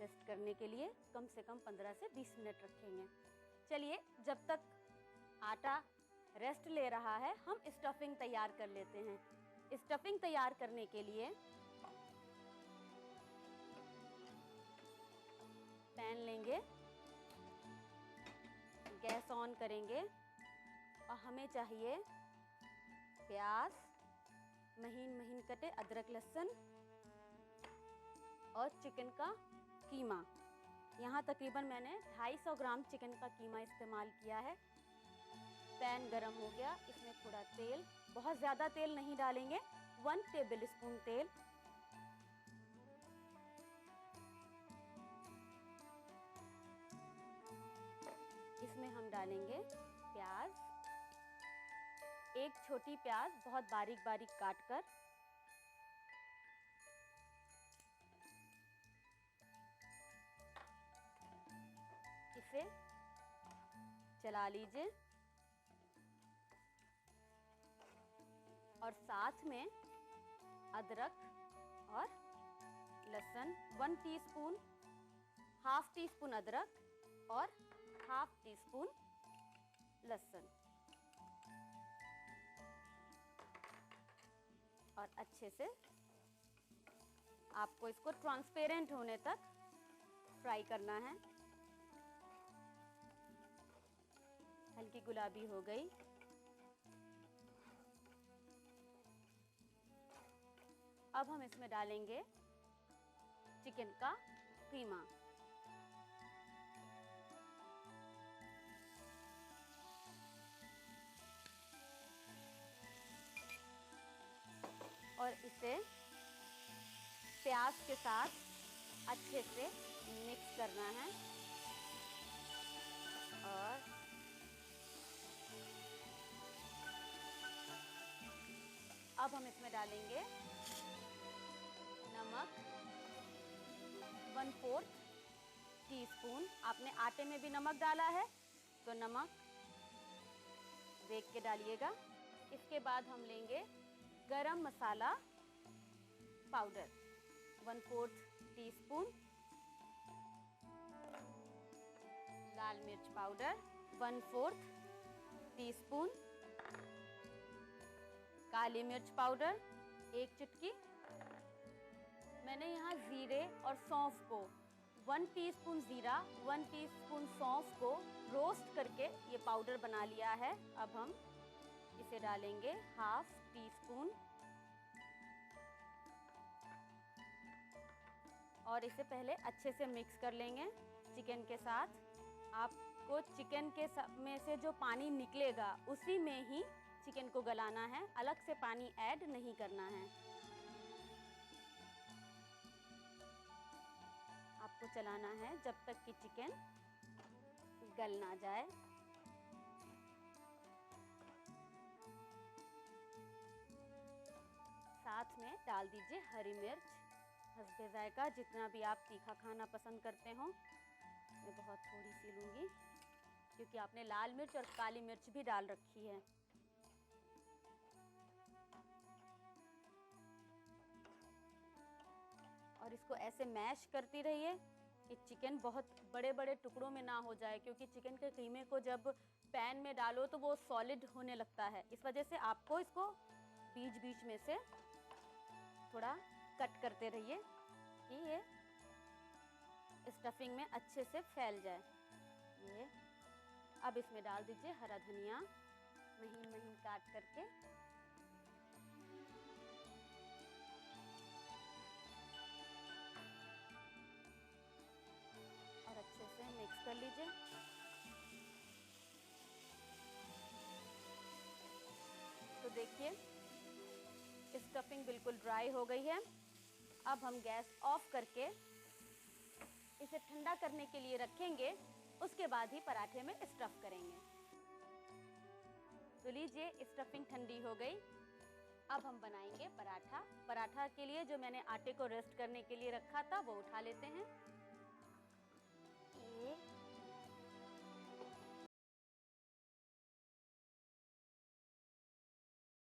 Rest करने के लिए कम से कम 15 से 20 मिनट रखेंगे। चलिए, जब तक आटा रेस्ट ले रहा है हम स्टफिंग तैयार कर लेते हैं। स्टफिंग तैयार करने के लिए पैन लेंगे, गैस ऑन करेंगे और हमें चाहिए प्याज, महीन महीन कटे अदरक लहसुन और चिकन का कीमा। यहाँ तकरीबन मैंने 250 ग्राम चिकन का कीमा इस्तेमाल किया है। पैन गरम हो गया, इसमें थोड़ा तेल, बहुत ज़्यादा तेल नहीं डालेंगे, 1 टेबल स्पून तेल। इसमें हम डालेंगे प्याज, एक छोटी प्याज बहुत बारीक बारीक काट कर। इसे चला लीजिए और साथ में अदरक और लहसुन 1 टीस्पून, हाफ टी स्पून अदरक और हाफ टी स्पून लहसुन, और अच्छे से आपको इसको ट्रांसपेरेंट होने तक फ्राई करना है। हल्की गुलाबी हो गई। अब हम इसमें डालेंगे चिकन का कीमा। और इसे प्याज के साथ अच्छे से मिक्स करना है। और अब हम इसमें डालेंगे नमक 1/4 टीस्पून। आपने आटे में भी नमक डाला है तो नमक देख के डालिएगा। इसके बाद हम लेंगे गरम मसाला पाउडर 1/4 टीस्पून, लाल मिर्च पाउडर 1/4 टीस्पून, काली मिर्च पाउडर 1 चुटकी। मैंने यहाँ जीरे और सौंफ को 1 टीस्पून जीरा, 1 टीस्पून सौंफ को रोस्ट करके ये पाउडर बना लिया है। अब हम इसे डालेंगे हाफ टी स्पून और इसे पहले अच्छे से मिक्स कर लेंगे चिकन के साथ। आपको चिकन के में से जो पानी निकलेगा उसी में ही चिकन को गलाना है, अलग से पानी ऐड नहीं करना है। आपको चलाना है जब तक कि चिकन गल ना जाए। साथ में डाल दीजिए हरी मिर्च, हस्बे जायका, जितना भी आप तीखा खाना पसंद करते हो। मैं बहुत थोड़ी सी लूँगी क्योंकि आपने लाल मिर्च और काली मिर्च भी डाल रखी है। और इसको ऐसे मैश करती रहिए कि चिकन बहुत बड़े बड़े टुकड़ों में ना हो जाए, क्योंकि चिकन के कीमे को जब पैन में डालो तो वो सॉलिड होने लगता है। इस वजह से आपको इसको बीच बीच में से थोड़ा कट करते रहिए कि ये स्टफिंग में अच्छे से फैल जाए। ये अब इसमें डाल दीजिए हरा धनिया महीन महीन काट करके। और अच्छे से मिक्स कर लीजिए। तो देखिए स्टफिंग बिल्कुल ड्राई हो गई है। अब हम गैस ऑफ करके इसे ठंडा करने के लिए रखेंगे, उसके बाद ही पराठे में स्टफ करेंगे। तो लीजिए स्टफिंग ठंडी हो गई। अब हम बनाएंगे पराठा। पराठा के लिए जो मैंने आटे को रेस्ट करने के लिए रखा था वो उठा लेते हैं।